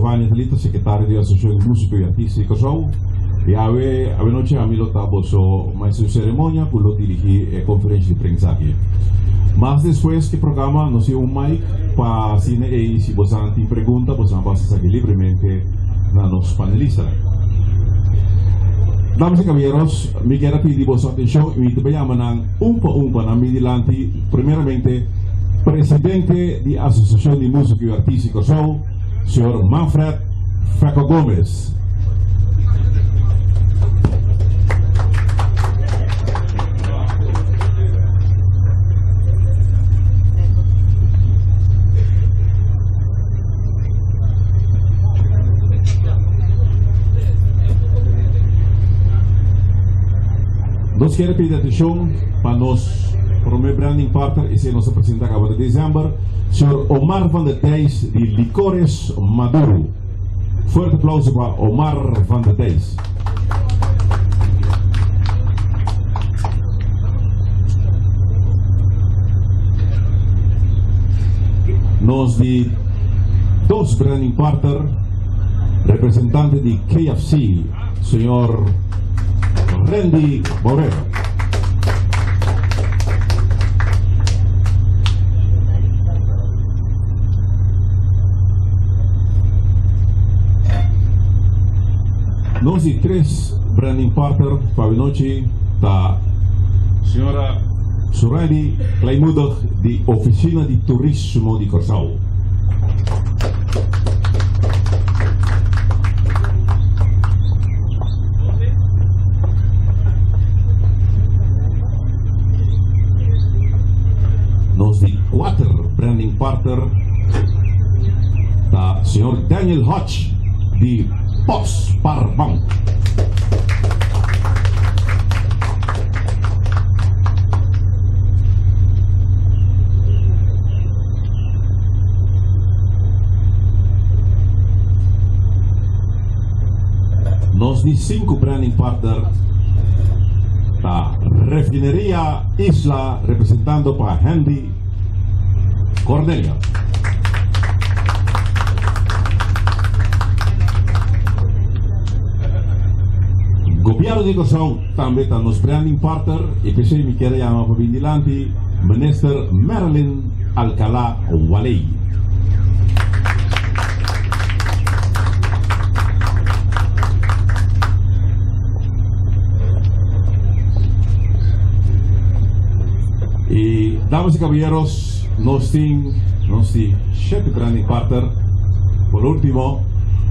Giovanni Talito, secretario de la Asociación de Músicos y Artísticos Show. Y a noche a mí lo estaba más su ceremonia, pues lo dirigí conferencia de prensa aquí. Más después que programa, nos dio un mic para cine y si vos tienen preguntas, pues vamos a sacar libremente a los panelistas. Damas y caballeros, me quiero pedir vos atención y me te llaman un para mí delante, primeramente, presidente de la Asociación de Músicos y Artísticos Show, señor Manfred Freco Gómez. Nos quiere pedir atención para nos promover branding partner y se nos presenta acá de diciembre, señor Omar Van der Teys de Licores Maduro. Fuerte aplauso para Omar Van der Teys. Nos di dos branding partner, representante de KFC, señor Randy Moreno. Nos di tres branding partner para noche da señora Soraya Kleimudig de Oficina de Turismo de Curaçao. Nos di cuatro branding partner da señor Daniel Hodge de Postparbank. Nos di cinco branding partner da Refinería Isla, representando para Handy Cordelia. Gobierno de Curaçao también está nos branding partner y que se me quiere llamar para vigilante, Minister Marilyn Alcalá Waley. Y damas y caballeros, nos tiene 7 branding partner. Por último,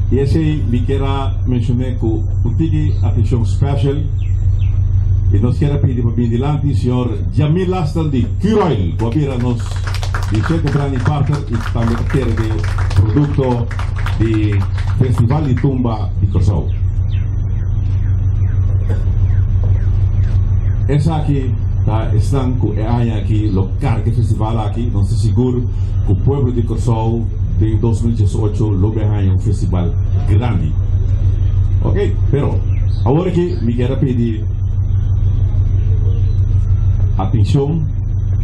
y ese me quiera mencionar que tiene atención especial y nos quiere pedir para adelante señor Jamil Aston de Curoil, que nos de 7 branding partner y también quiere de producto de Festival de Tumba de Curaçao. Es aquí. Están aquí, lo carga festival aquí, no estoy seguro que el pueblo de Curaçao en 2018 lo vea un festival grande. Ok, pero ahora que me quiero pedir atención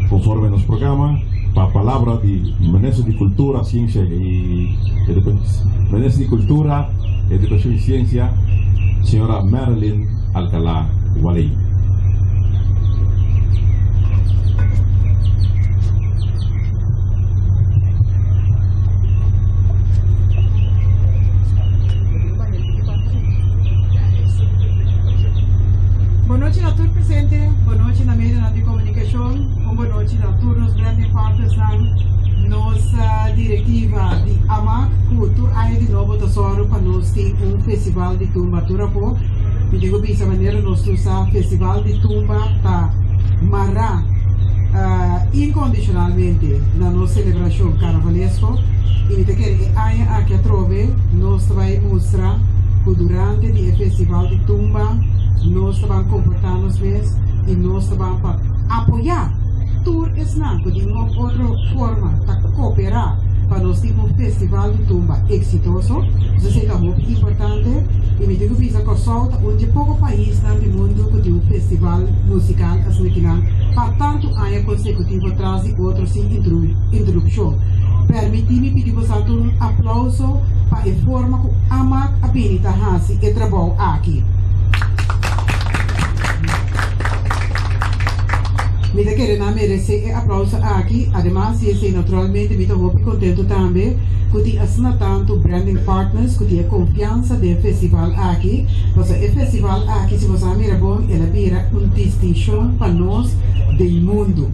conforme nos programa para palabra de Ministro de Cultura, Ciencia y Ministro de Cultura, Educación y Ciencia, señora Marilyn Alcalá Waley. Boa noite a todos presentes, boa noite na mesa de comunicação, boa noite a todos os grandes partners da nossa diretiva de AMAC, que tu aí de novo tesouro para nós ter festival de tumba Turapo. Me digo dessa maneira, nós temos festival de tumba para marrar incondicionalmente na nossa celebração carnavalesca. E me digo que aí aqui a trove, nós vamos mostrar que durante o festival de tumba nós vamos comportar-nos bem e nós vamos apoiar tour esnanco de uma outra forma para cooperar para nós ter festival de tumba exitoso. Isso é muito importante e me digo que Curaçao onde pouco país no mundo que tem festival musical assim que para tanto anos consecutivos atrás de outros sem interrupção. Permiti-me pedir você um aplauso para a forma que amak a benita hasi e trabalho aqui. Me quero merecer aplauso aqui, además, e naturalmente me estou muito contente também que tem tanto branding partners, que tem a confiança do festival aqui. Porque o festival aqui, se você mira bom, ela vira distinção para nós do mundo.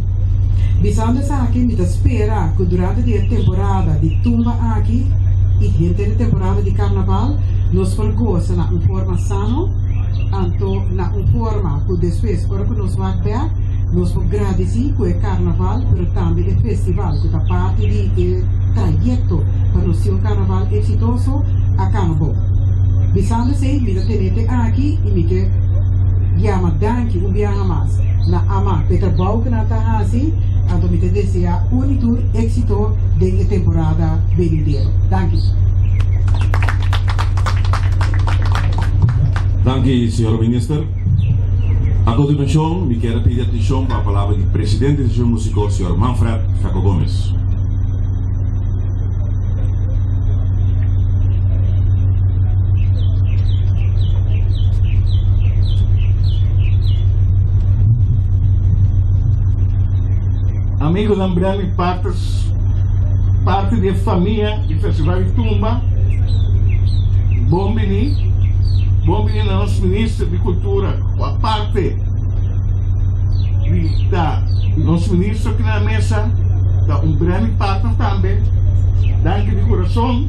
Visando aqui, me espera que durante a temporada de tumba aqui e dentro da temporada de carnaval, nós vamos gozar na forma sana, na forma que depois, para que nós vamos ver, nós vamos agradecer com o carnaval, mas também o festival, que é parte do trajeto para nós ter um carnaval exitoso a carnaval. Visando me tenete aqui e me que chama danke um dia mais na ama Petra Bauca na Tahasi, então me deseja tour éxito da temporada venidera. Danke. Danke, senhor ministro. A continuação, me quero pedir atenção para a palavra do presidente do músico, senhor Manfred Faco Gomes. Amigos lembrando e parte da família do Festival de Tumba, bom venir na nosso ministro de Cultura, a parte da nosso ministro aqui na mesa, da grande partner também, danke de coração,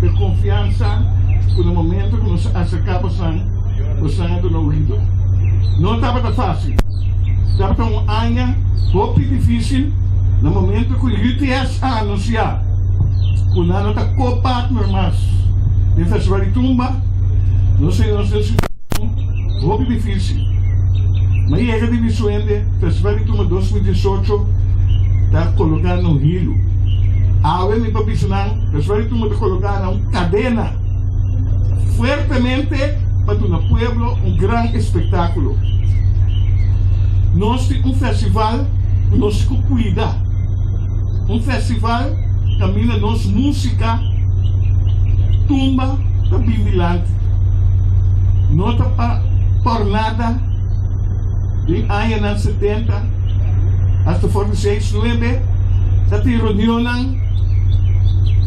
de confiança, por no momento que nos acercamos do ouvido. Não estava fácil. Estava um ano muito difícil no momento que o UTS anunciar que não está co-partner mais no Festival de Tumba. Não sei muito difícil. Mas a divisão do Festival de Tumba 2018 está colocando no Rio. A me papicionar, o Festival de Tumba está colocando uma cadena fortemente para o pueblo grande espetáculo. Nós temos festival, nós cuida. Festival caminha nossa música, tumba, também bilante. Não está por nada, de anos 70, até 46, 9, está tem reunião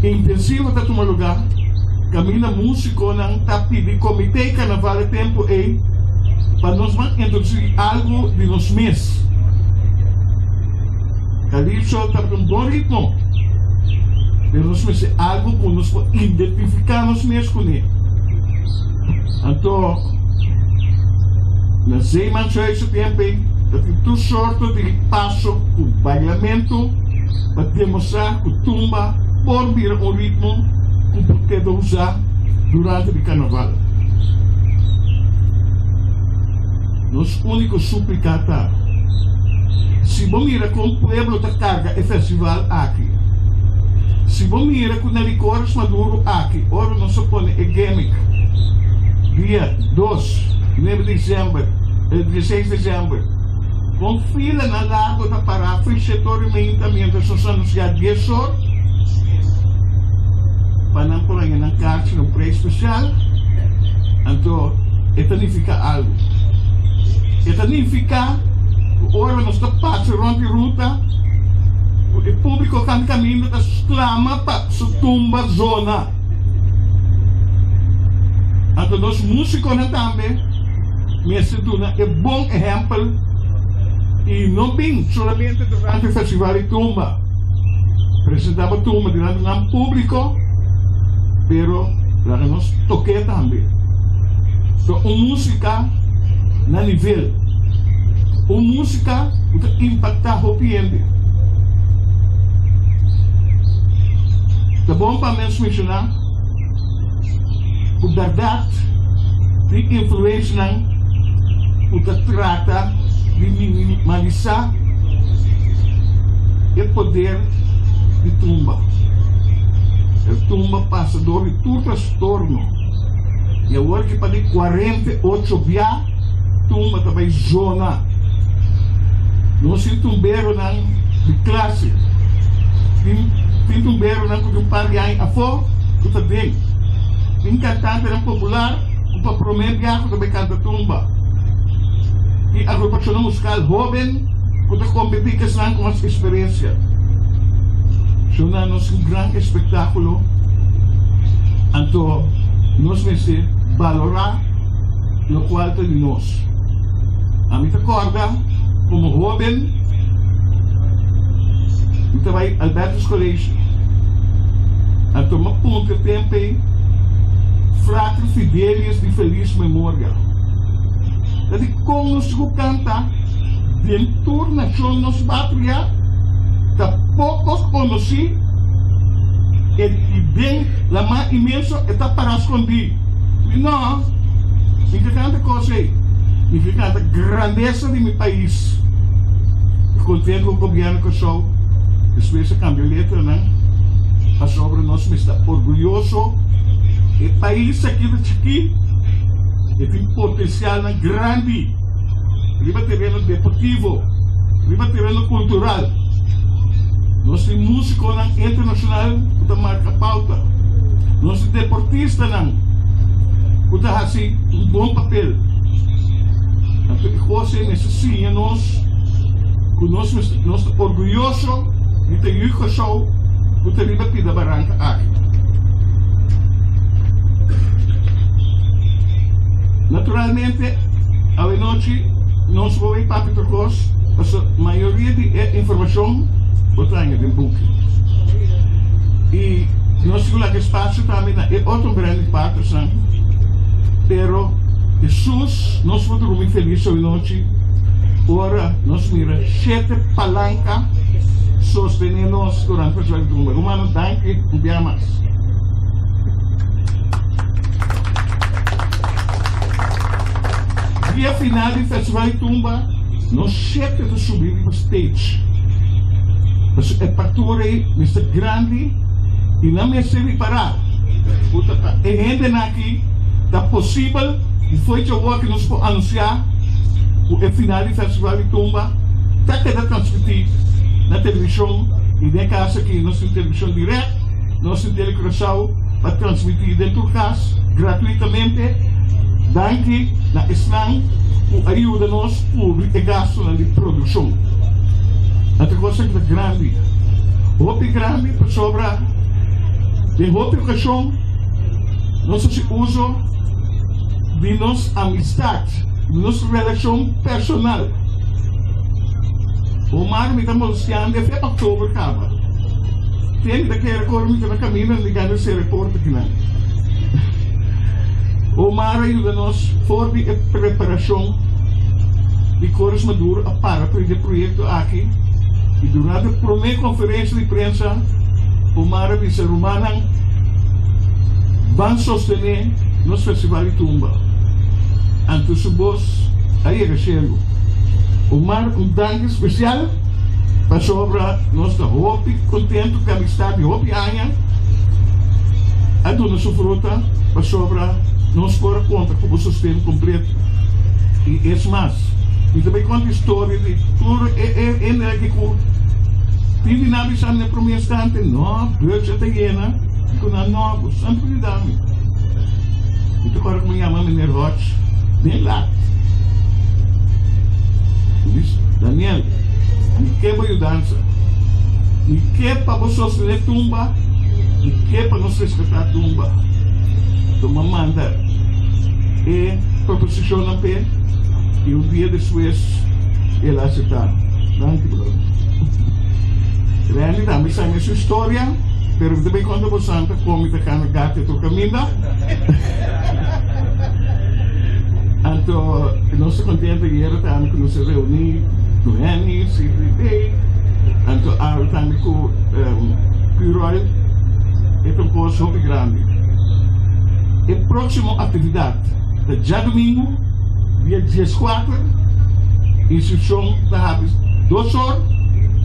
intensiva para tomar lugar. Caminha músico, está pedindo comitê carnaval de tempo aí. Para nós introduzir algo de nós mesmos. Calypso está com um bom ritmo. Mas nós mesmos é algo que nós podemos identificar nós mesmos com ele. Então, na semana de esse tempo, tem tudo sorte de passo, o bailamento, para demonstrar que tumba pode vir um ritmo que pode usar durante o carnaval. Nosso único suplicata, se você mira com o pueblo da carga e festival aqui, se você mira com o licores maduro aqui, ora nós põe a gimmick, dia 2, 9 de dezembro, 16 de dezembro, com fila na largo da parada, o setor de ayuntamiento, nós anunciamos 10 horas, para não pôr na caixa no preço especial, então, significa algo. Significa que agora nós estamos passando a ruta, o público está caminhando da clama para sua tumba zona. Então, nós músicos também, me sinto é bom exemplo, e não bem somente durante o Festival de Tumba. Apresentava tumba durante o público, mas nós toquemos também. Então, música na nível, música que impacta o ambiente. Tá bom para mencionar o verdade de influência o que trata de minimalizar o poder de tumba. A tumba passa de todo transtorno. E agora que para 48 dias, tumba também zona. Não se tumbeiro de classe. Tem tumbeiro brasileiro não com um par de anos afora, que está bem. Um cantante não popular, para prometer viajar também canta tumba. E a agrupação musical jovem, que está competindo com as experiências. Isso é um grande espetáculo. Então, nós devemos valorar o qual de nós. A mim acorda, como jovem, eu trabalhei no Albertus College. Então, uma ponta tempo, Frater Fidelis de feliz memória. Jadi, como nós cantamos, dentro da nossa pátria, tá poucos conheci, e bem, a mais imensa está para esconder. Não, ninguém canta coisa aí. Ninguém canta a grandeza de meu país. Contente com o governo que sou, depois de cambiar letra, né? A sobre nós me está orgulhoso. O país aqui de Chiqui tem potencial grande. Riba terreno deportivo, riba terreno cultural. Nós temos músico internacional que marca pauta. Nós temos deportista que faz bom papel. Então, coisa necessita nós orgulhosos de ter o show que ter riba pida barranca aqui. Naturalmente, à noite, nós vamos ir para Petrocos, mas a maioria da informação está em book. E nós temos lá espaço também na outro grande parte, pero Jesus, nós vamos dormir feliz à noite. Ora, nós mira 7 palancas sostenernos durante o festival de tumba. Romano, danke, um dia mais. Dia final do festival de tumba, nós chegamos a subir para o stage. Mas a partura é grande e não me serve parar. E gente aqui, está possível, e foi o que nos pode anunciar o final do festival de tumba, está querendo transmitir na televisão, e de casa aqui, nós temos televisão direta, nós temos telecoração para transmitir dentro de casa, gratuitamente. Danke na Islam, que ajuda-nos público e gasto na produção. Outra coisa que é grande. Roupa grande para sobrar. De outra ocasião, nós uso de nossa amizade, de nossa relação personal. O mar me está mostrando de outubro acaba. Tem daquele recorde que na caminho ligando esse repórter aqui lá. O mar ajuda-nos for de preparação de Cores Maduro para o projeto aqui. E durante a primeira conferência de imprensa, o mar disse Romana vai sostener nosso festival de tumba. Antes do voz, aí é chego. O mar danke especial para sobre nós da roupa, contente com a amistade de roupa e anha. A dona sua fruta para sobre nós por conta com o sustento completo. E é mais. E também conta a história de tudo é que tive na visão na primeira instante, não, Deus já está llena, e com a nova, sempre lhe dá-me. Então agora como minha mãe me rote, bem lá. Diz, Daniel, me quebra a dança, me quebra para você sostener tumba, me quebra para nós respeitar a tumba. Então, manda e proposição a pé, e dia depois ele aceitar. Danke, brother. Realmente, também sabe essa história, mas também quando você anda come da cana gata e toca minda. Então, nós estamos contentes de ir também que nos reunimos no Reni, CPP, então, também com o Pirol, é um curso muito grande. A próxima atividade, já domingo, dia 14, instituição da Habis, 2 horas,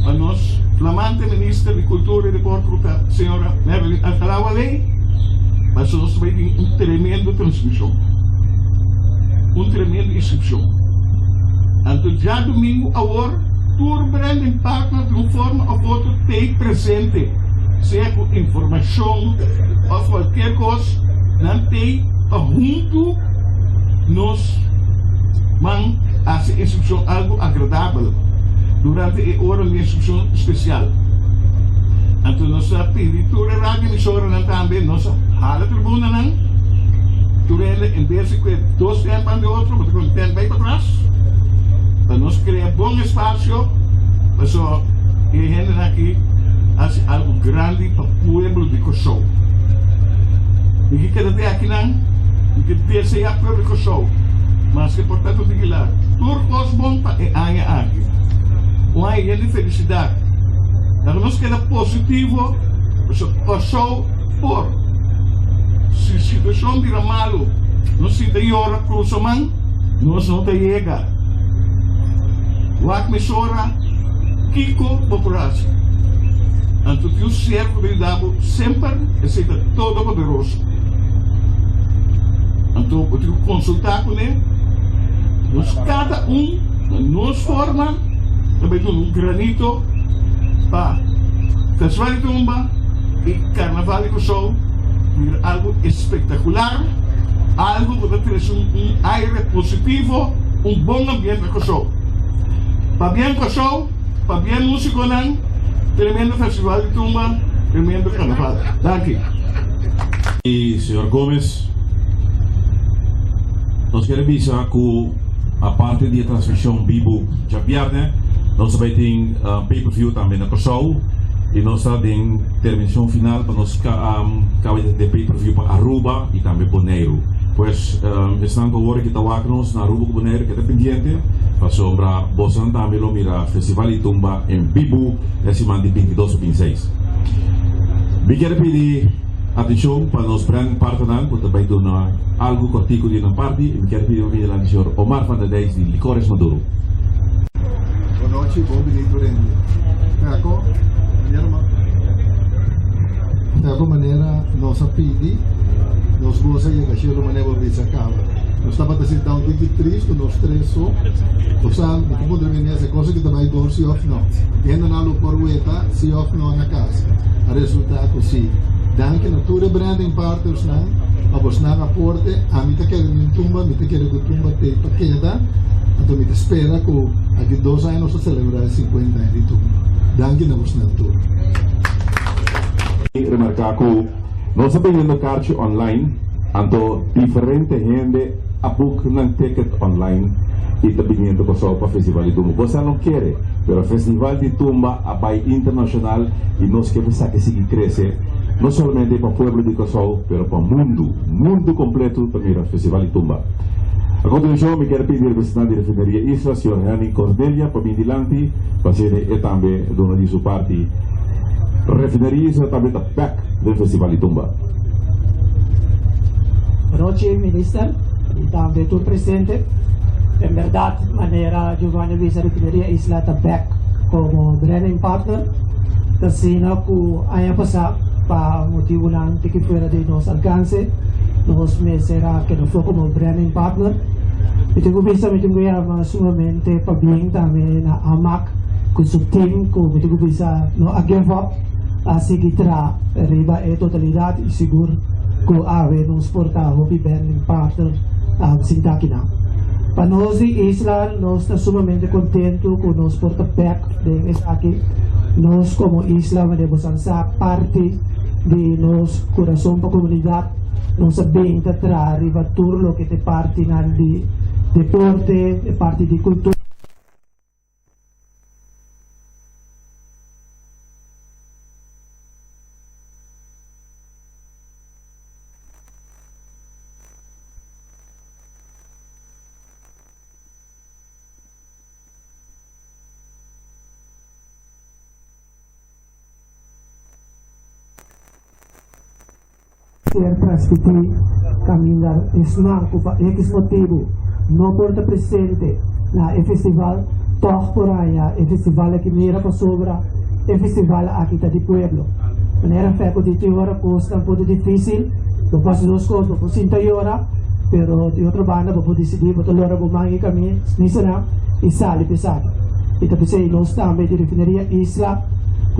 a nossa flamante ministra de Cultura e Deporte, a senhora Merlin Alcalá-Walei, mas nós também temos uma tremenda transmissão, uma tremenda inscrição. Então, já domingo, a hora, todo grande impacto de uma forma ou outra tem presente. sea com informação ou qualquer coisa, não tem junto nós man essa instrução algo agradável durante a hora de instrução especial. Então nossa pintura raga emissora não também nossa hala tribuna não durante em vez de 2 tempos de outro, mas com tempo bem para trás. Para nós criar bom espaço, para só que gente aqui hace algo grande para o pueblo de Cosó. E que queda de aqui não, e que deseja o pueblo de Cosó, mas que portanto de lá, turcos bom para a aqui. Uma grande felicidade. Então nós queda positivo, Cosó por se a situação vira malo, não se dá hora para o somão, nós não te chega. O emissora Kiko População. Então, o servo de Dabo sempre é todo poderoso. Então, eu tenho que consultar com ele. Nós, cada nos forma, também um granito para Festival de Tumba e Carnaval de Cosó. Algo espectacular, algo que vai ter um aire positivo, bom ambiente de Cosó. Para bem Cosó, para bem músico, tremendo Festival de Tumba, tremendo Carnaval. Danke. E Sr. Gomes, nós queremos avisar que a parte de transmissão vivo já pierde, nós também tem pay-per-view também na Cosó. E nós estamos em intervenção final para nós acabar de pay-per-view para Aruba e também Bonaire. Pues estão agora que estamos na Aruba e Bonaire, que é pendiente, para sombra Bosan também lo mira Festival de Tumba em vivo, esse mês de 22 e 26. Eu quero pedir atenção para nós brand partner, porque também do algo cortico de uma parte, e quero pedir ao senhor Omar Fernandes de Licores Maduro. Boa noite, bom dia, Caco. De alguma maneira, nossa pedi, nós gostamos de que a maneira de se acaba. Nós estamos sentados aqui triste, nós três só. Ou seja, não podemos ver essa coisa que também dor se off não. E ainda não por ueta, se off não na casa. O resultado sim. Danke natura branding partners não. A você não aporte, a mim te quer me tumba te paqueta. Então me espera que aqui 2 anos se celebrar 50 anos de tumba. Danke na você natura. Remarcar que nós estamos vendendo cartas online, então diferente gente a book um ticket online e está vendendo para o Festival de Tumba. Você não quer, mas o Festival de Tumba é internacional e nós queremos que siga crescer, não somente para o povo de Cosó, mas para o mundo completo também o Festival de Tumba. A continuação, me quero pedir ao presidente da Refineria Isla, Sr. Henning Cordelia, para vir adiante, para ser também dono de sua parte. Refineria Isla também está back do Festival de Tumba. Boa noite, Minister, e também tu presente. Em verdade, maneira Giovanni Visa Refineria Isla está back como branding partner. Assim, que haya passado para motivo lang que fuera de nosso alcance, nós me será que não foi como branding partner. E tenho visto que me sumamente para bem também na AMAC, com seu team, que me tenho visto no a give up, a seguir riba a totalidade e seguro que ave nos porta o branding partner sem taquina. Para nós de Isla, nós estamos sumamente contentos com nos porta back de aqui. Nós como Isla, podemos ser parte de nos coração para a comunidade. Nós sabemos que arriba tudo lo que te parte de deporte, de parte de cultura. Transmitir, caminhar, esmanco, para X motivo, não porta presente na festival, toch por aí, festival aqui mira para sobra, festival aqui está de pueblo. Maneira feco de teora custa um pouco difícil, não posso dos coisas, não posso sentar hora, pero de outra banda, vou decidir, vou tolerar o mangue caminho, nisso não, e sale pesado. E também nós também de Refineria Isla,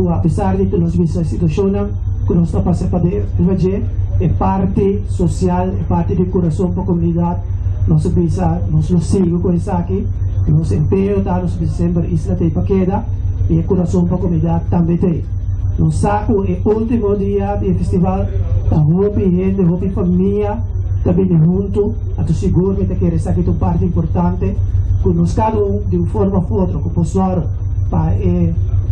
apesar de que nós vimos a situação que nós estamos passando para fazer, é parte social, é parte de coração para a comunidade. Nós seguimos com isso aqui, nós empenhamos, nós sempre isla tem para queda, e coração para a comunidade também tem. Nós sabemos que o último dia do festival, a roupa e gente, a roupa e família, também junto, a tu seguro que quer essa aqui é uma parte importante, que nós cada de uma forma ou outra, que possamos para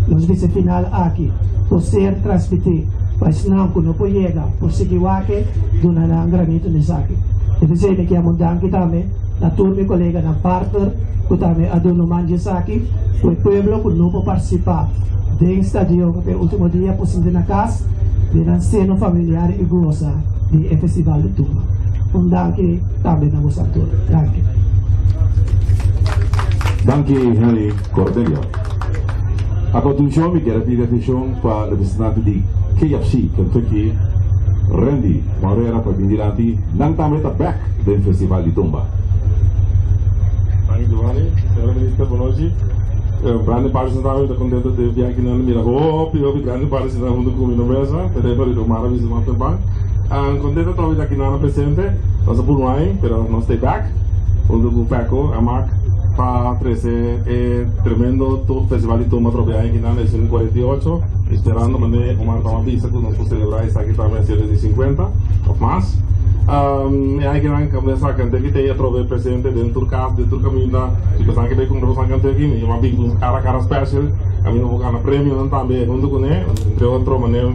nós vimos final aqui, poder transmitir, mas não que não pode chegar, por seguir aqui, do um granito nesse aqui. Deve ser que a mudança também, na turma colega, na partner, que também a dono manja aqui, que o povo que não pode participar do estádio, que o último dia possível na casa, de um seno familiar e goza do festival de Tumba. Danke também na vossa tour. Danke. Danke, Henry Cordelia. A continuação, me quero pedir atenção para o representante de KFC, Kentucky, Randy Moreira, para vir diante, não também está back do Festival de Tumba. Thank you, Giovanni. Senhora Ministra, boa noite. Grande parte da cidade está contente de vir aqui na minha roupa, e grande parte da cidade junto comigo na mesa, para ir para o maravilhoso também. Contente de estar aqui na presente, nós por aí, mas nós estamos back, junto com o Peco, a Mark, para trazer tremendo festival de Tumba Tropia aqui na 48, esperando uma vista que nós podemos celebrar isso aqui também de 50 ou mais. Aqui na cabeça que tem a trove presente dentro do carro, dentro do caminho da situação que vem com o representante aqui, uma big cara a cara special, a minha vou ganhar prêmio também, junto com ele, entre outras maneiras,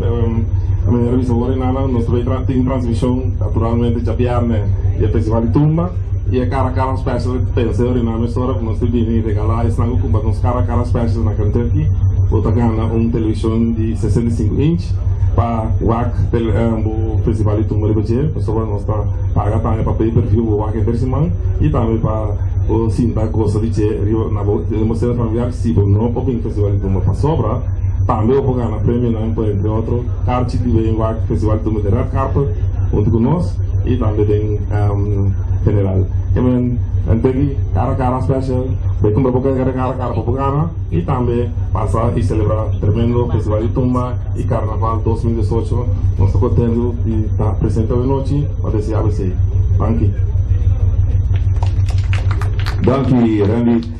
a minha revisora nós tem transmissão naturalmente de piarne e festival de Tumba. E a cara special pensei na emissora que nós temos regalar isso não com uns cara special na Kentucky, outra ganha televisão de 65 inch para o festival de Tumba de Badia, pessoal nós está paga também para pay-per-view o WAC interessante e também para o cinta gosta de ter na demonstração familiar se não para o festival de Tumba para sobra também o ganhar prêmio não entre outros arte de bem WAC festival de Tumba de Red Carpet junto com nós e também tem general. Kemudian nanti cara special, baik untuk cara propaganda, e também passar e celebrar tremendo festival de Tumba e Carnaval 2018. Nós estamos contentes de estar presente hoje noite para esse ABC. Danke. Danke, Randy.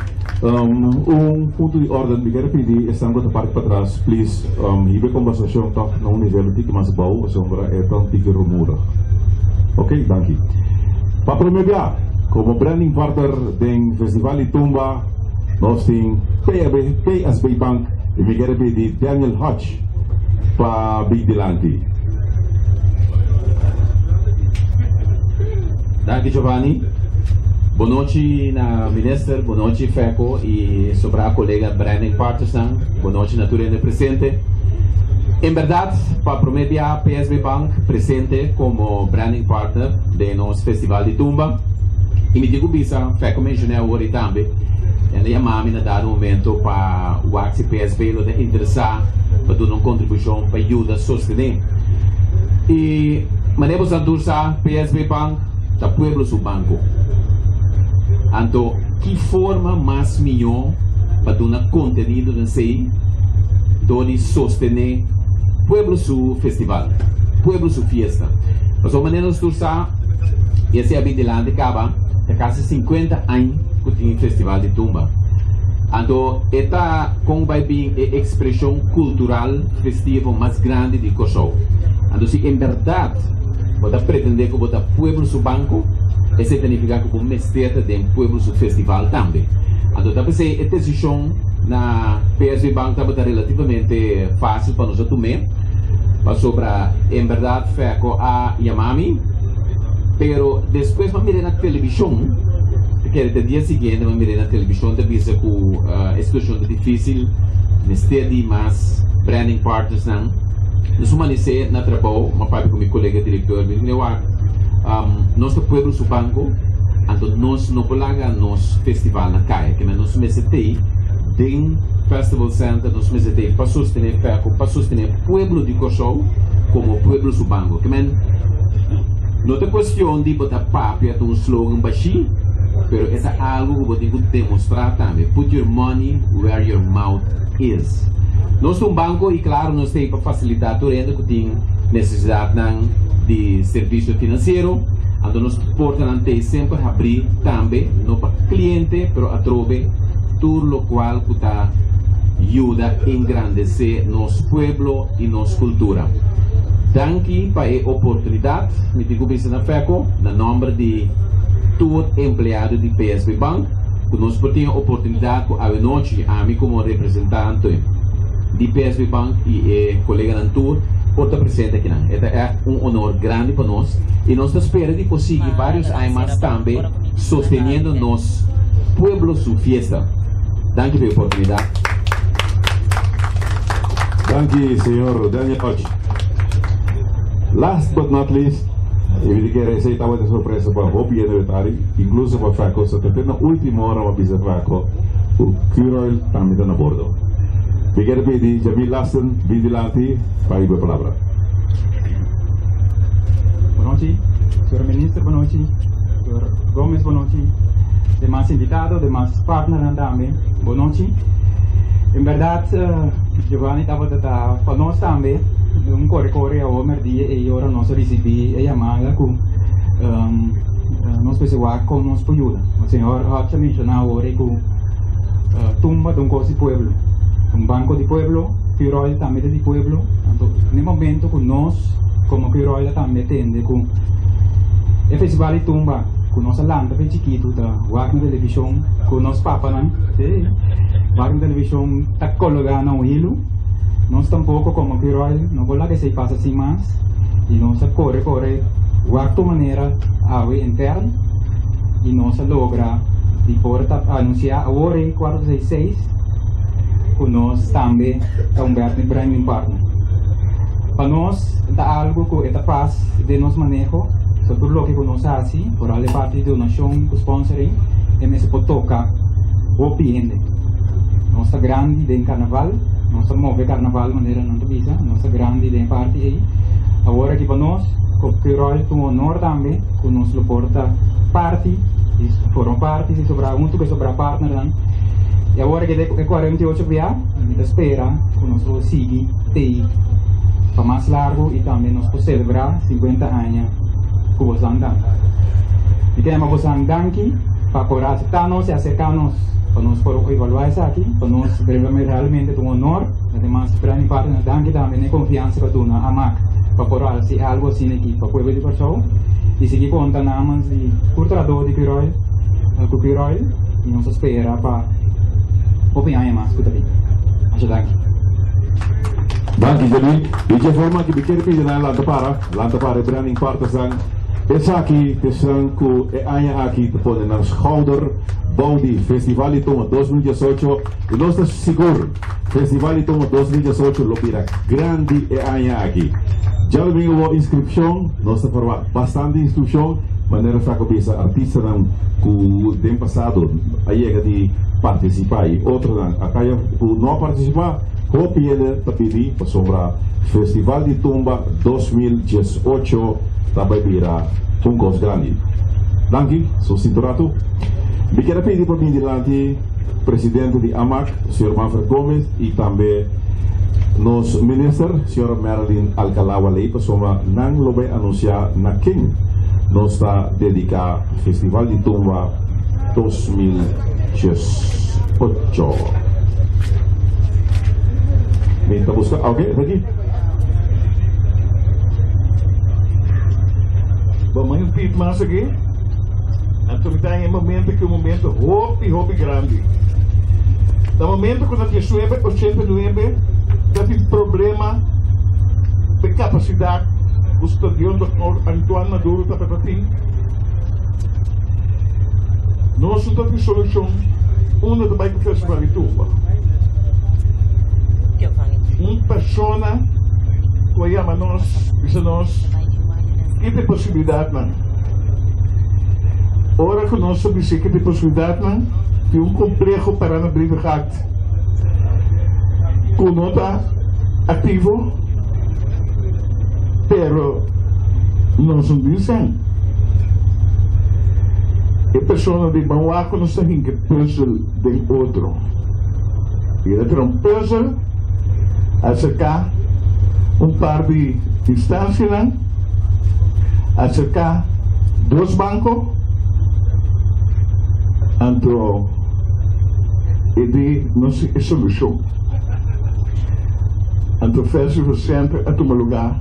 Ponto de ordem, me quero pedir, estamos da parte para trás, please, a conversação está num nível que mais bom, a sombra é tão tigre rumura. Ok, danke. Para promover, como branding partner do Festival de Tumba, nós temos PSB Bank e me quero pedir Daniel Hodge para vir delante. Danke, Giovanni. Boa noite, Ministra, boa noite, FECO, e sobre a colega Branding Partners, boa noite, naturalmente presente. Em verdade, para prometer a PSB Bank presente como branding partner de nosso Festival de Tumba, e me digo bisa, FECO mencionei agora também, e a mami na dado momento para o Axi PSB lo de interessar para dar uma contribuição para ajudar a sostener. E manemos a dursa PSB Bank da pueblo su banco. Então, que forma mais melhor para dar conteúdo de si, de sostener pueblo su festival, pueblo su fiesta. Mas a maneira de dursa, esse é a vida de Caba, de quase 50 anos que tem o Festival de Tumba. Então, esta como vai vir a expressão cultural festiva mais grande de Kosovo. Então, se em verdade você pretende que você pueblo su banco, isso significa que você mestre de pueblo su festival também. Então, talvez a decisão na PSB Bank está relativamente fácil para nós tomar, para sobre em verdade FECO a Yamami, pero depois vamos mirar na televisão, que no dia seguinte vamos mirar na televisão, te visa que a situação é difícil, mestre de mais branding partners não. Nós vamos na trabalho, uma parte com meu colega diretor, nosso pueblo su banco, então nós não podemos nosso festival na caia, que nós mestre tem Festival Center, nós mestre para sostener FECO, para sostener pueblo de Kosovo como pueblo su banco, que não é questão de botar papel de slogan baixinho, mas é algo que você tem que demonstrar também. Put your money where your mouth is. Nós temos um banco e, claro, nós temos para facilitar tudo que tem necessidade de serviço financeiro. Então, nós portamos sempre abrir também, não para cliente, mas através tudo o qual ajuda a engrandecer nosso povo e nossa cultura. Danke para a oportunidade, me digo bem na FECO, no nome de todo empregado de PSB Bank, que nós temos a oportunidade com a noite, a mim como representante de PSB Bank e colega Nantur, por estar presente aqui. Este é honor grande para nós e nós esperamos de conseguir vários anos também, sustentando nosso povo sua festa. Danke pela oportunidade. Danke, senhor Daniel Ochi. Last but not least, eu quero aceitar uma surpresa para o Hopi Universitário, incluso para o FECO, só que na última hora uma visita FECO, o Curoil também está na bordo. Eu quero pedir Jamil Lassen, vigilante, para ir a palavra. Boa noite, senhor ministro, boa noite, senhor Gomes, boa noite, demais invitados, demais partners também, boa noite. Em verdade, Giovanni estava para nós também, corre a homer dia e agora nós recebemos a chamada com nós pessoas com nos ajuda. O senhor já mencionou agora com tumba de coisa pueblo, banco de pueblo, Curoil também de pueblo. Então, no momento que nós, como Curoil também tende com o festival de tumba, com nossa landa bem chiquito, da na televisão, com nosso papa, né? Na televisão está colocado no hilo. Nós tampouco como Curoil, não vou lá que se passa assim mais, e nós corre, de maneira interna, e nós logra de porta anunciar agora em 466, que nós também estamos em Branding Partner. Para nós, é algo que é capaz de nos manejo, sobre o que nós fazemos, por a parte de donação, sponsoring, e me se pode tocar o cliente. Nós estamos grande de carnaval, nós move carnaval de maneira não visa, nós grande de parte aí. Agora que para nós, com Curoil tem honor também, que nós porta parte, foram parte, se sobrar muito que sobrar partner, e agora que é 48 dias, a gente espera que nós vamos seguir para mais largo e também nós podemos celebrar 50 anos que nós andamos. E queremos nós danke para poder aceitar-nos e acercar-nos para nós poder evaluar isso aqui, para nós realmente um honor, además para mim parte da danke também confiança para tu na AMAC, para poder ser algo assim aqui para o povo de Porto e seguir contando namas de culturador de Curoil, e nós espera para opinar mais que também. Acho danke. Danke, Jamil. E de forma que eu quero pedir na Lanta para Branding Partner, essa aqui, que é aqui, que põe na schouder, Baudi, Festival de Toma 2018, e nós estamos seguros, Festival de Toma 2018, lo pira grande aqui. Já domingo a inscrição, nós estamos formando bastante inscrição, maneira que essa artista que o tempo passado aí é de participar e outro não participar, Hopi ele está pedindo para sobrar Festival de Tumba 2018 também virá coisa grande. Danke, sou cinturato. Me quero pedir para mim delante presidente de AMAC, o Sr. Manfred Gomes, e também nos ministro, Sr. Marilyn Alcalá Walei, para sobrar não lo vai anunciar na quem nos está dedicado Festival de Tumba 2018. Está buscando, ok, aqui. Vamos um pit mais aqui. Então está em momento que o momento Hopi grande. No momento quando a gente 89, tem problema de capacidade do estadião do Antoine Maduro está para ti. Nós não temos solução. Uma do Bike Festival de Tumba. Uma pessoa que chama nós, diz a nós, que tem possibilidade, não? Ora que nós sabemos que tem possibilidade, não? De complexo para não abrir o rato. Que não está ativo, pero não se dizem. E a pessoa de Bauaco não sabe que puzzle do outro. E ele tem puzzle acerca par de instancias, acerca 2 bancos, antro e não se solução. Antro festival sempre a tomar lugar.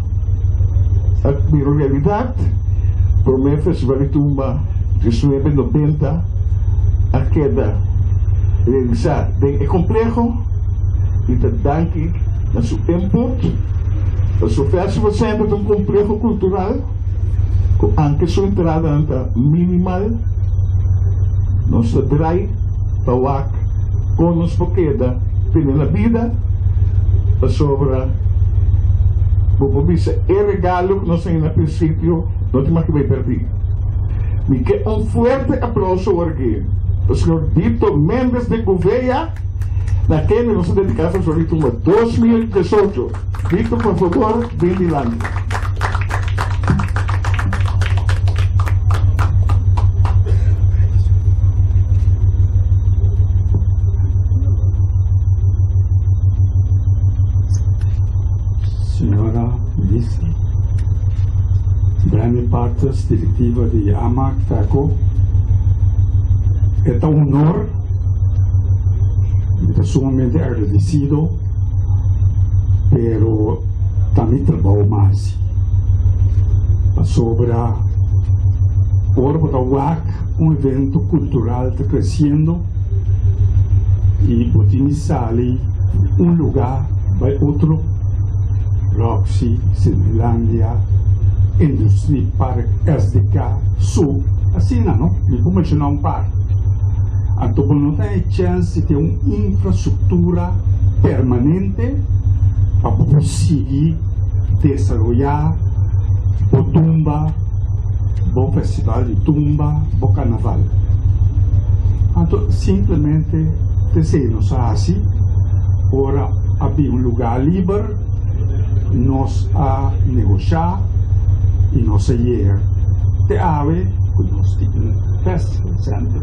A realidade, para o meu festival de tumba, 1990, a queda realizar é complexo e danke na seu input. O seu festival sempre é complexo cultural, com anche sua entrada minimal, nós trai para com nos queda pela vida, a sobra é regalo que nós temos no princípio, não temos que perder. Me quer forte aplauso aqui. O senhor Dito Mendes de Gouveia, naquele nosso dedicado ao senhor 2018. Dito, por favor, vem dilante. Senhora Ministra, Brani Partners, diretiva de AMAC FECO, é um honor, estou sumamente agradecido, pero também trabalho mais sobre a Orba da UAC, evento cultural está crescendo e Botinizar lugar para outro. Roxy, Finlândia, Industry Park, SDK, Sul, assim não? Eu vou mencionar par. Então, não tem chance de ter uma infraestrutura permanente para conseguir desenvolver o tumba, o festival de tumba, o carnaval. Então, simplesmente, desenhamos assim, ora abrir lugar livre, nós a negociar e nós a ir de ave com nós festival center.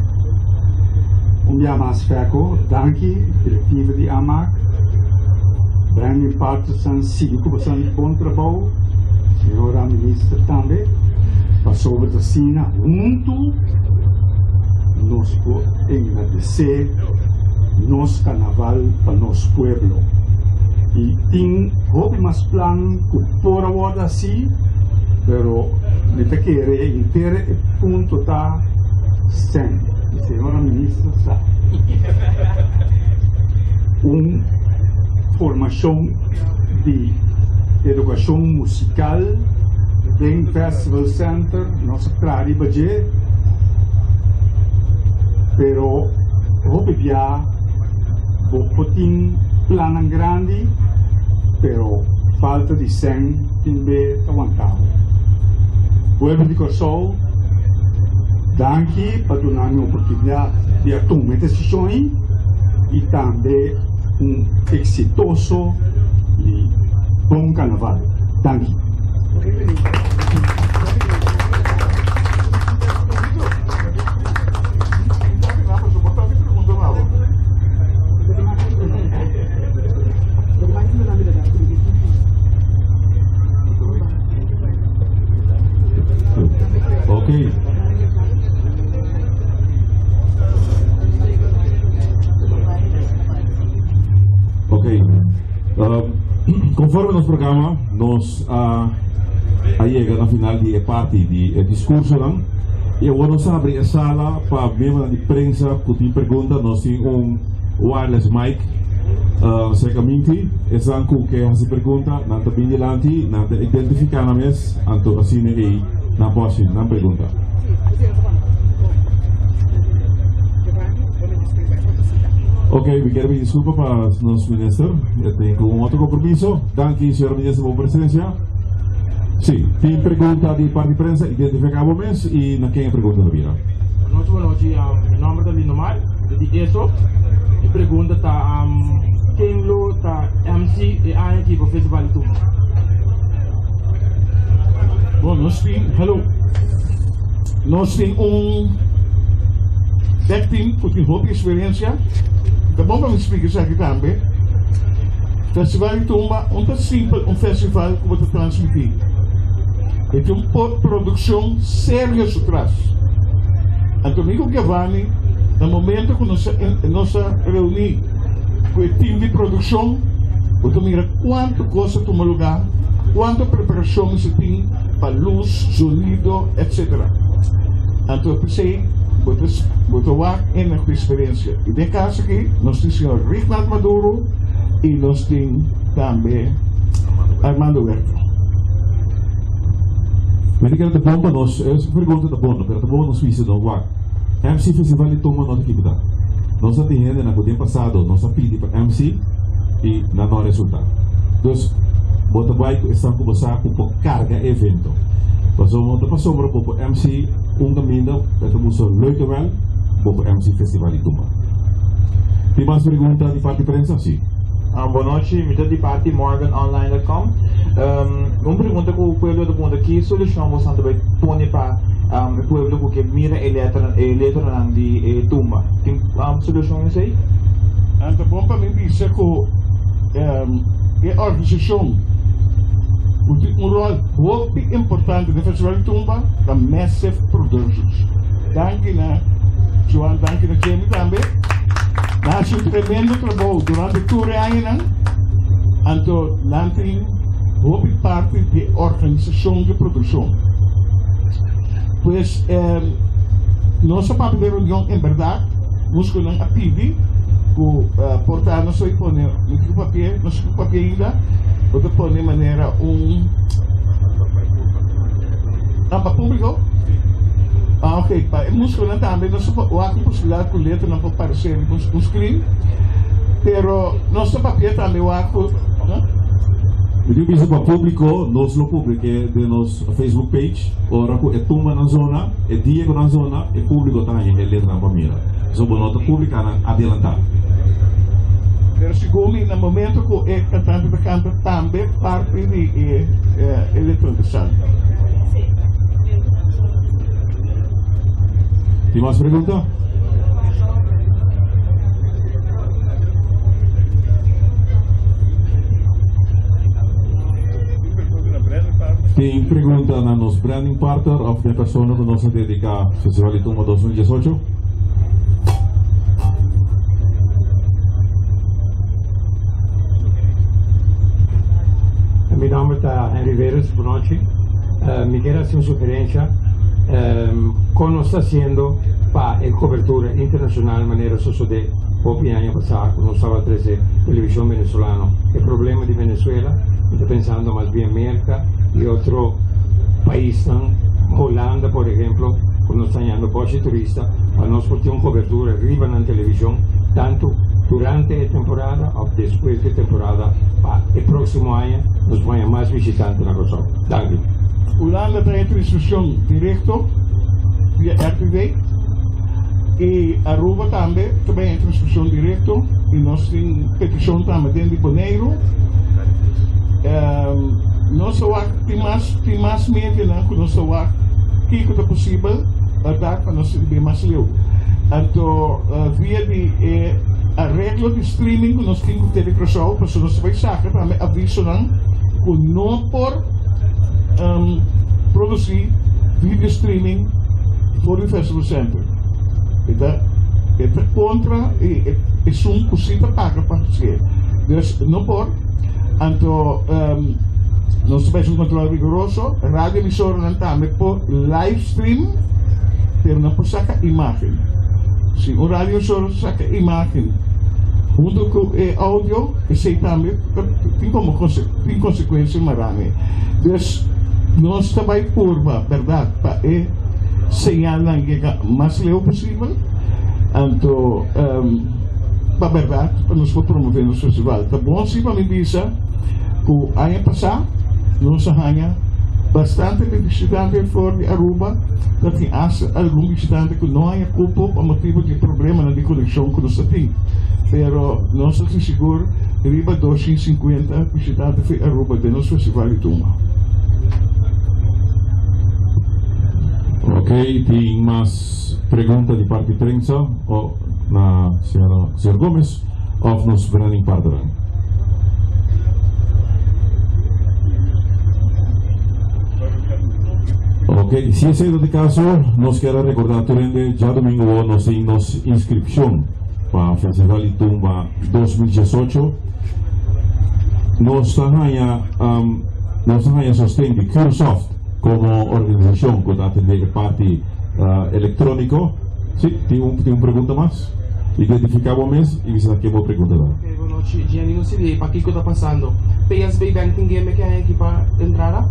Dia mais FECO, danke, diretiva de AMAC, Brani Partners, 5% bom trabalho, senhora ministra também, para sobre a cena, junto, nós podemos agradecer nosso carnaval para nosso povo. E tem mais plano que por agora assim, pero me te querer inteiro ponto tá sem. A senhora ministra sabe. Formação de educação musical em Festival Center, nossa claro budget, pero já vou poder plano grande, pero falta de 100 também aguentado. Pueblo de Corsol, danke para dar a oportunidade de tomar decisões e também exitoso e bom carnaval. Danke. Ok. Ok. Conforme nosso programa, nós chegamos na final de parte de discurso, e agora nós abrimos a sala para membros de imprensa que têm perguntas. Nós temos wireless mic. Segamente, esse anco que faz pergunta, não está bem delante, não está identificando mais, então assim é na próxima, na pergunta. Ok, me quero pedir desculpa para os nossos ministros, eu tenho outro compromisso. Danke, senhor ministro, por presença. Sim, tem pergunta de parte de imprensa, identificamos mesmo e na quem a pergunta da vida. Boa noite, meu nome é Linomar, de ESO. A pergunta está quem está MC e a equipe do Festival de Tumba. Bom, nós temos back team que tem boa experiência. Tá bom para me explicar isso aqui também. Festival de Tumba não é simples festival que você transmitir. É uma produção séria atrás. Então, amigo Giovanni, no momento que nós reunimos com o time de produção, você mira quanto coisa toma lugar, quanta preparação você tem para luz, sonido, etc. Então, eu pensei, você vai em a experiência. E de caso aqui, nós temos o senhor Rinaldo Maduro e nós temos também Armando Huerta. Mas eu quero te bom para nós, essa pergunta é boa, pero te bom nós vimos no WAC. MC Festival de Tumba nós aqui está. Nós atendemos na tempo passado, nós pedimos para MC e não resultado. Então, bota vai estar com você com carga evento. Passou para MC caminho, estamos leuk wel, para MC Festival de Tumba. Tem mais perguntas de parte de prensa? Sim. Boa noite, me de parte morganonline.com. Uma pergunta que o povo do mundo aqui, solução você vai pôr para o povo que mira eletra de Tumba. Tem solução isso aí? Então, bom para mim dizer que a organização um rol muito importante no Festival de Tumba da Massive Productions. Danke na João, danke na Jamie também. Nós um tremendo trabalho durante todo o ano. Então, nós temos uma parte de organização de produção. Pois, nossa parte de reunião, em verdade, nós queremos pedir que portar nosso papel ainda, para pôr de maneira para público. Ok, nós queremos também, nós temos possibilidade que o letra não pode aparecer no screen, pero nosso papel também o aco. Eu disse para o público, nós lo publique de nosso Facebook page, ora que é Tumba na zona, é Diego na zona, é público também, é letra na família. Só para nota pública adiantar. Pero segundo, no momento que o cantante da canta também parte de eletronização. Tem mais pergunta? Tem pergunta na nosso branding partner of the persona que nós dedica ao Festival de Tumba 2018? Mi nome é Henry Veras, boa noite. Me quero fazer uma sugerência. Como está sendo para a cobertura internacional de maneira sucede pouco ano passado, quando estava a trazer televisão venezuelana. O problema de Venezuela, estou pensando mais bem América e outro país, Holanda, por exemplo, quando está ganhando bastante turista, para nós ter uma cobertura arriba na televisão, tanto durante a temporada ou depois da temporada, para o próximo ano nos venha mais visitantes na região. Danke. Holanda tem transmissão direta via RTV e Aruba também tem transmissão direta e nós temos petição também dentro de Bonaire. Nós tem mais mídia que nós que é possível para nós ter mais leu. Então, via de arreglo de streaming que nós temos que ter para nós vai sacar também aviso que não por produzir vídeo streaming for o Festival Center. Então, é contra e é uma coisa paga para você. Então, não pode. Então, nós temos um controle rigoroso. A rádio emissora não também por live stream, mas não pode sacar imagem. Se o rádio emissora saca imagem, junto com o áudio, esse também tem consequências marane. Então, nós também curva, verdade, para señalar que mais leu possível. Então, para verdade, para nós promover o festival. Tá bom, sim, para me dizer que o ano passado, nós ganhamos bastante visitantes fora de Aruba, que tem algum visitante que não há culpa por motivo de problema na conexão que nós temos. Pero nós estamos seguros que arriba 250 visitantes de Aruba de nosso festival de Tumba. Ok, tem mais perguntas de parte de prensa ou na senhora Gomes ou nosso branding partner? Ok, si ese es el caso, nos quiero recordar que ya domingo nos tenemos inscripción para el Festival de Tumba 2018. Nos están sosteniendo Cursoft como organización que atende el parte electrónico. Sí, tiene una pregunta más. Identificamos mes y quizás que pregunta. Okay, boa noite. Gianni, não sei para que está passando. PSB Banking Game que é aqui para entrar?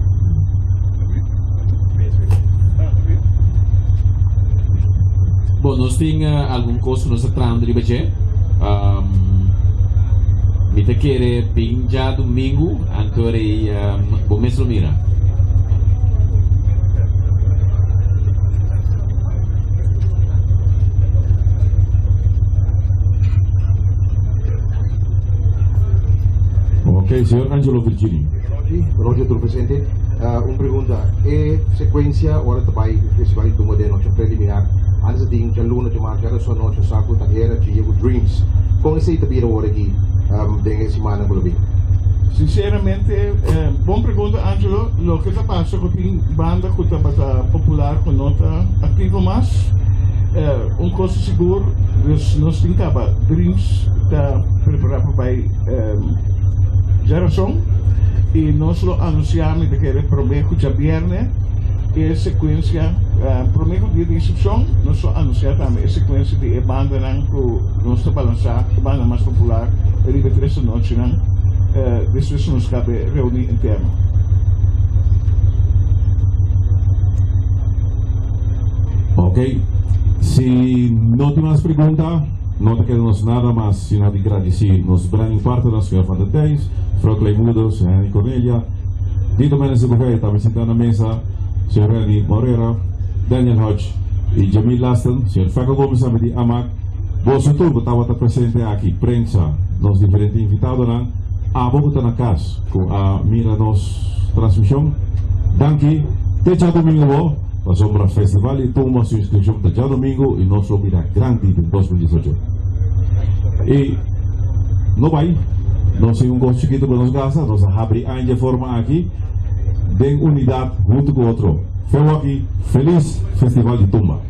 Bom, nós temos algum curso no Satran de Ribeirão. Me te quer já domingo, ancora bom mês mira. Ok, señor Angelo Virgini. Buenas noches, presidente. Una pregunta. Secuencia ahora trabalho do Festival de Tumba de noite preliminar. Antes de ir luna de marca, era só noite saco da era de Dreams. Com esse tabira agora aqui, dengue semana por bem. Sinceramente, boa pergunta, Angelo. Lo que está passando com a banda que está popular, com nota ativa mais, coisa seguro, nós temos Dreams está preparado para geração e nós lo anunciamos de que ele promete já viernes e sequência promete de recepção nós lo anunciamos também a sequência de banda que nós está balançar a banda mais popular ele vai ter essa noite depois nos cabe reunir interno. Ok, se não tem mais perguntas, não te queremos nada mais sino de agradecer nos branding partners, Sr. Van der Teis, Frau Cleimudo, Sr. Cornelia, Dito Menes de Gouveia, também sentado na mesa, Sr. Reni Moreira, Daniel Hodge e Jamil Lasten, Sr. Faco Gomes, de Amac, Bolso Turbo, estava presente aqui, prensa, nos diferentes invitados, a Bogotá na casa, com a mira nos transmissão, danke, te domingo, pasó para el festival y tomó su inscripción de ya domingo y nos lo mira grande en 2018. Y no va ahí, no sé un gozo chiquito que nos gasta, nos abre de forma aquí, de unidad junto con otro. Fue aquí, feliz Festival de Tumba.